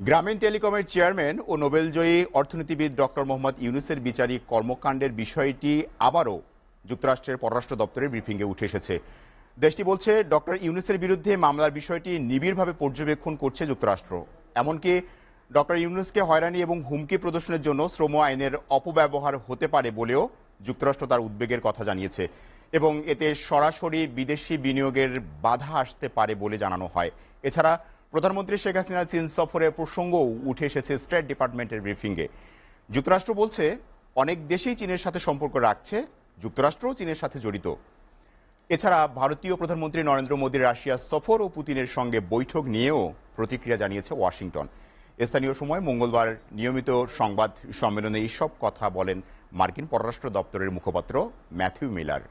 গ্রামীণ টেলিকমের চেয়ারম্যান ও নোবেলজয়ী অর্থনীতিবিদ ডক্টর মোহাম্মদ ইউনূসের বিচারিক কর্মকাণ্ডের বিষয়টি আবারও যুক্তরাষ্ট্রের পররাষ্ট্র দপ্তরের ব্রিফিংয়ে উঠে এসেছে। দেশটি বলছে ডক্টর ইউনূসের বিরুদ্ধে মামলার বিষয়টি নিবিড়ভাবে পর্যবেক্ষণ করছে যুক্তরাষ্ট্র। এমনকি ডক্টর ইউনূসকে হয়রানি এবং হুমকি প্রদর্শনের জন্য শ্রম আইনের অপব্যবহার হতে পারে বলেও যুক্তরাষ্ট্র তার উদ্বেগের কথা জানিয়েছে এবং এতে সরাসরি বিদেশি বিনিয়োগের বাধা আসতে পারে বলে জানানো হয়। এছাড়া প্রধানমন্ত্রী শেখ হাসিনার চীন সফরের প্রসঙ্গও উঠে এসেছে স্টেট ডিপার্টমেন্টের ব্রিফিংয়ে। যুক্তরাষ্ট্র বলছে অনেক দেশেই চীনের সাথে সম্পর্ক রাখছে, যুক্তরাষ্ট্রও চীনের সাথে জড়িত। এছাড়া ভারতীয় প্রধানমন্ত্রী নরেন্দ্র মোদীর রাশিয়া সফর ও পুতিনের সঙ্গে বৈঠক নিয়েও প্রতিক্রিয়া জানিয়েছে ওয়াশিংটন। স্থানীয় সময় মঙ্গলবার নিয়মিত সংবাদ সম্মেলনে এইসব কথা বলেন মার্কিন পররাষ্ট্র দপ্তরের মুখপাত্র ম্যাথিউ মিলার।